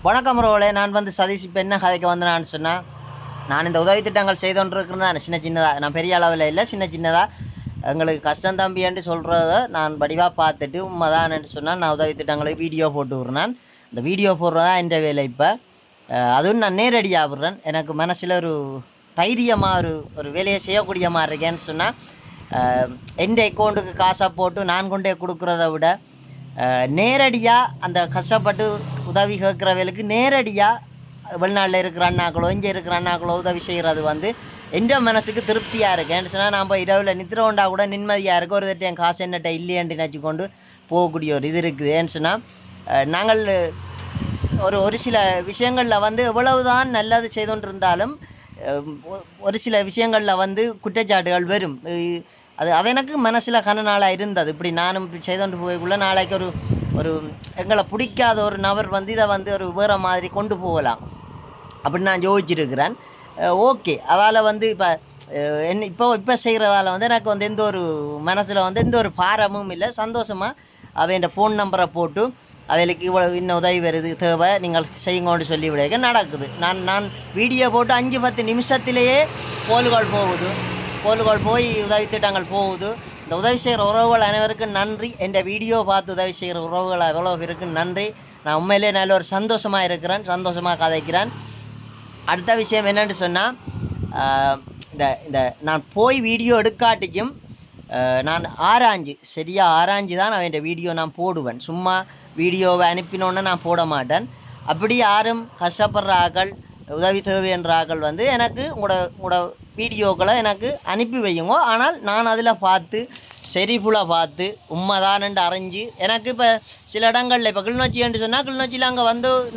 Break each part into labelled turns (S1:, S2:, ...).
S1: வணக்கம் ரோலே. நான் சதீஷ். இப்போ என்ன கதைக்கு வந்தேன்னு சொன்னால், நான் இந்த உதவி திட்டங்கள் செய்து கொண்டிருக்கிறேன். சின்ன சின்னதாக, நான் பெரிய அளவில் இல்லை, சின்ன சின்னதாக எங்களுக்கு கஷ்டம் தம்பின்னு சொல்கிறத நான் வடிவாக பார்த்துட்டு உண்மைதான்னு சொன்னால் நான் உதவி திட்டங்களுக்கு வீடியோ போட்டு விட்றேன். இந்த வீடியோ போடுறதா என் வேலை. இப்போ அதுவும் நான் நேரடியாக விடுறேன். எனக்கு மனசில் ஒரு தைரியமாக ஒரு வேலையை செய்யக்கூடிய மாதிரி இருக்கேன்னு சொன்னால், என் அக்கௌண்ட்டுக்கு காசை போட்டு நான் கொண்டே கொடுக்குறத விட நேரடியாக அந்த கஷ்டப்பட்டு உதவி கேட்குறவங்களுக்கு நேரடியாக வெளிநாட்டில் இருக்கிற அண்ணாக்களோ இங்கே இருக்கிற அண்ணாக்களோ உதவி செய்கிறது எந்த மனசுக்கு திருப்தியாக இருக்கேன்னு சொன்னால், நம்ம இரவில் நித்திர கொண்டா கூட நிம்மதியாக இருக்க. ஒரு தட்டு என் காசு என்னட்ட இல்லையன்ட்டு நினச்சி கொண்டு போகக்கூடிய ஒரு இது இருக்குது. ஏன்னு சொன்னால், நாங்கள் ஒரு சில விஷயங்களில் எவ்வளவுதான் நல்லது செய்து கொண்டு இருந்தாலும் ஒரு சில விஷயங்களில் குற்றச்சாட்டுகள் வரும். அது எனக்கு மனசில் கனநாளாக இருந்தது. இப்படி நானும் இப்படி செய்துகொண்டு போய்க்குள்ளே நாளைக்கு ஒரு எங்களை பிடிக்காத ஒரு நபர் இதை ஒரு வேறு மாதிரி கொண்டு போகலாம் அப்படின்னு நான் யோசிச்சிருக்கிறேன். ஓகே, அதால் இப்போ செய்கிறதால எனக்கு எந்த ஒரு மனசில் எந்த ஒரு பாரமும் இல்லை. சந்தோஷமாக அவன் ஃபோன் நம்பரை போட்டு அவைகளுக்கு இவ்வளோ இன்னும் உதவி வருது தேவை, நீங்கள் செய்யுங்கன்னு சொல்லி விட நடக்குது. நான் வீடியோ போட்டு 5-10 நிமிஷத்திலேயே கோல்கள் போய் உதவி திட்டங்கள் போகுது. இந்த உதவி செய்கிற உறவுகள் அனைவருக்கும் நன்றி. என் வீடியோ பார்த்து உதவி செய்கிற உறவுகள் எவ்வளோ பேருக்கு நன்றி. நான் உண்மையிலே நல்ல ஒரு சந்தோஷமாக இருக்கிறேன், சந்தோஷமாக கதைக்கிறேன். அடுத்த விஷயம் என்னென்னு சொன்னால், இந்த நான் போய் வீடியோ எடுக்காட்டிக்கும் நான் சரியாக ஆராய்ஞ்சு தான் நான் என் வீடியோ நான் போடுவேன். சும்மா வீடியோவை அனுப்பினோன்னே நான் போட மாட்டேன். அப்படி யாரும் கஷ்டப்படுற ஆக்கள், உதவி தேவைன்ற ஆக்கள் எனக்கு உங்களோட வீடியோக்களை எனக்கு அனுப்பி வையுங்க. ஆனால் நான் அதில் பார்த்து செரிஃபுல்லாக பார்த்து உண்மைதானு அறிஞ்சு, எனக்கு இப்போ சில இடங்களில் இப்போ கிளிநொச்சின்னு சொன்னால் கிளிநொச்சியில் அங்கே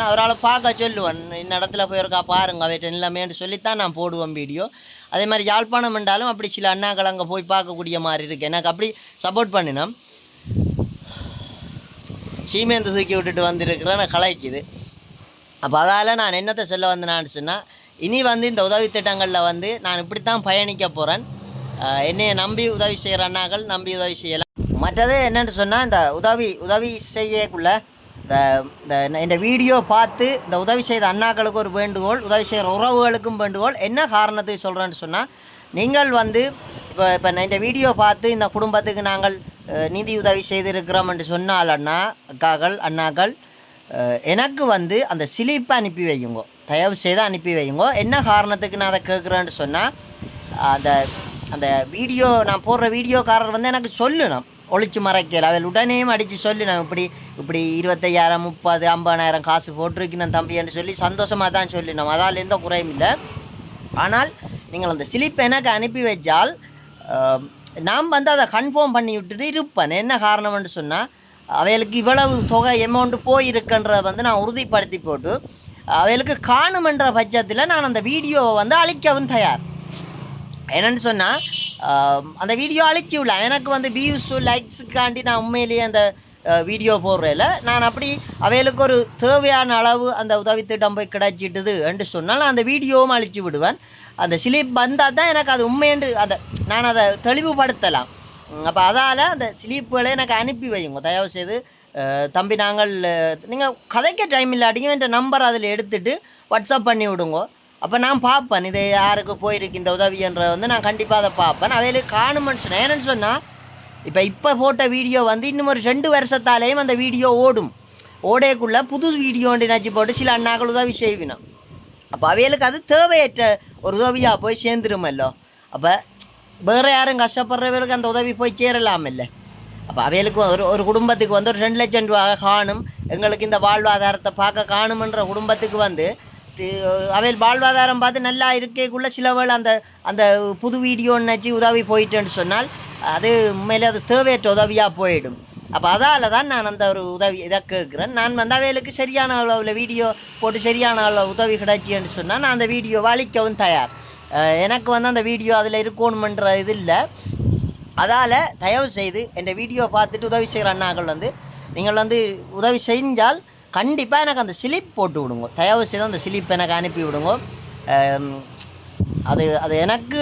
S1: நான் ஒரு ஆளை பார்க்க சொல்லுவேன். இந்த இடத்துல போயிருக்கா பாருங்க அவற்றை எல்லாமேன்னு சொல்லித்தான் நான் போடுவேன் வீடியோ. அதே மாதிரி யாழ்ப்பாணம் என்றாலும் அப்படி சில அண்ணாக்கள் அங்கே போய் பார்க்கக்கூடிய மாதிரி இருக்குது. எனக்கு அப்படி சப்போர்ட் பண்ணினோம். சீமேந்து தூக்கி விட்டுட்டு வந்திருக்கிறேன் கலைக்குது. அப்போ அதால் நான் என்னத்தை சொல்ல வந்தேன்னு சொன்னால், இனி இந்த உதவி திட்டங்களில் நான் இப்படித்தான் பயணிக்க போகிறேன். என்னையை நம்பி உதவி செய்கிற அண்ணாக்கள் நம்பி உதவி செய்யலாம். மற்றது என்னென்னு சொன்னால், இந்த உதவி செய்யக்குள்ள இந்த வீடியோ பார்த்து இந்த உதவி செய்த அண்ணாக்களுக்கு ஒரு வேண்டுகோள், உதவி செய்கிற உறவுகளுக்கும் வேண்டுகோள். என்ன காரணத்துக்கு சொல்கிறேன்னு சொன்னால், நீங்கள் இப்போ இந்த வீடியோ பார்த்து இந்த குடும்பத்துக்கு நாங்கள் நிதி உதவி செய்திருக்கிறோம் என்று சொன்னாலன்னா அண்ணாக்கள் எனக்கு அந்த சிலிப்பை அனுப்பி வையுங்கோ, தயவு செய்து அனுப்பி வையுங்கோ. என்ன காரணத்துக்கு நான் அதை கேட்குறேன்னு சொன்னால், அந்த வீடியோ நான் போடுற வீடியோக்காரர் எனக்கு சொல்லணும், ஒழிச்சு மறைக்கல. அவள் உடனேயும் அடித்து சொல்லணும், இப்படி 25,000 30 50,000 காசு போட்டிருக்கணும் தம்பின்னு சொல்லி சந்தோஷமாக தான் சொல்லணும். அதால் எந்த குறையும் இல்லை. ஆனால் நீங்கள் அந்த சிலிப்பை எனக்கு அனுப்பி வச்சால் நான் அதை கன்ஃபார்ம் பண்ணி விட்டுட்டு இருப்பேன். என்ன காரணம்னு சொன்னால், அவைகளுக்கு இவ்வளவு தொகை அமௌண்ட்டு போயிருக்குன்றதை நான் உறுதிப்படுத்தி போட்டு அவைகளுக்கு காணுமென்ற பட்சத்தில் நான் அந்த வீடியோவை அழிக்கவும் தயார். என்னென்னு சொன்னால், அந்த வீடியோ அழிச்சு விடல. எனக்கு வியூஸு லைக்ஸுக்காண்டி நான் உண்மையிலேயே அந்த வீடியோ போடுறதில்ல. நான் அப்படி அவைகளுக்கு ஒரு தேவையான அளவு அந்த உதவி திட்டம் போய் கிடைச்சிட்டுது என்று சொன்னால் நான் அந்த வீடியோவும் அழிச்சு விடுவேன். அந்த ஸ்லிப் வந்தால் தான் எனக்கு அது உண்மையென்று நான் அதை தெளிவுபடுத்தலாம். அப்போ அதால் அந்த ஸ்லீப்புகளை எனக்கு அனுப்பி வையுங்க தயவு செய்து. தம்பி, நீங்கள் கதைக்க டைம் இல்லாட்டிங்க என்ற நம்பர் அதில் எடுத்துகிட்டு வாட்ஸ்அப் பண்ணி விடுங்க. அப்போ நான் பார்ப்பேன் இது யாருக்கு போயிருக்கு இந்த உதவின்றதை நான் கண்டிப்பாக அதை பார்ப்பேன். அவைகளுக்கு காணுமென்னு சொன்னேன். ஏன்னு சொன்னால், இப்போ போட்ட வீடியோ இன்னும் ஒரு 2 வருஷத்தாலேயும் அந்த வீடியோ ஓடேக்குள்ளே புது வீடியோன்னு நினச்சி போட்டு சில அண்ணாக்கள் உதவி செய்வினோம். அப்போ அவைகளுக்கு அது தேவையற்ற ஒரு உதவியாக போய் சேர்ந்துருமல்லோ. அப்போ வேறு யாரும் கஷ்டப்படுறவர்களுக்கு அந்த உதவி போய் சேரலாம் இல்லை. அப்போ அவைகளுக்கு ஒரு குடும்பத்துக்கு ஒரு 2 லட்சம் ரூபா காணும், எங்களுக்கு இந்த வாழ்வாதாரத்தை பார்க்க காணுமென்ற குடும்பத்துக்கு அவையில் வாழ்வாதாரம் பார்த்து நல்லா இருக்கக்குள்ளே சிலவேளை அந்த புது வீடியோன்னு நினச்சி உதவி போயிட்டேன்னு சொன்னால் அது உண்மையிலே அது தேவையற்ற உதவியாக போயிடும். அப்போ அதால் தான் நான் அந்த ஒரு உதவி இதை கேட்குறேன். நான் அவைகளுக்கு சரியான அளவில் வீடியோ போட்டு சரியான அளவு உதவி கிடைச்சின்னு சொன்னால் நான் அந்த வீடியோவை அழிக்கவும் தயார். எனக்கு அந்த வீடியோ அதில் இருக்கணுமென்ற இது இல்லை. அதால் தயவு செய்து என் வீடியோ பார்த்துட்டு உதவி செய்கிற அண்ணாக்கள் நீங்கள் உதவி செஞ்சால் கண்டிப்பாக எனக்கு அந்த ஸ்லிப் போட்டு விடுங்க. தயவு செய்து அந்த ஸ்லிப் எனக்கு அனுப்பி விடுங்க. அது எனக்கு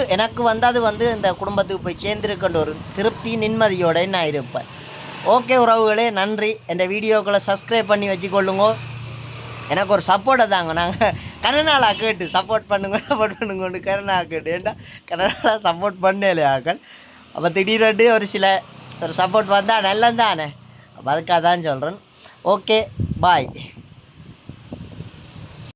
S1: அது இந்த குடும்பத்துக்கு போய் சேர்ந்துருக்கின்ற ஒரு திருப்தி நிம்மதியோடு நான் இருப்பேன். ஓகே உறவுகளே, நன்றி. என் வீடியோக்களை சப்ஸ்கிரைப் பண்ணி வச்சுக்கொள்ளுங்க. எனக்கு ஒரு சப்போர்ட்டை தாங்க. நாங்கள் கனநாளா கேட்டு சப்போர்ட் பண்ணுங்கன்னு கனநா கேட்டு ஏன்டா கனநாளா சப்போர்ட் பண்ணலையாக்கள். அப்போ திடீரென்று ஒரு சப்போர்ட் வந்தால் நல்லதானே. அப்போ அதுக்காக தான் சொல்கிறேன். Okay bye.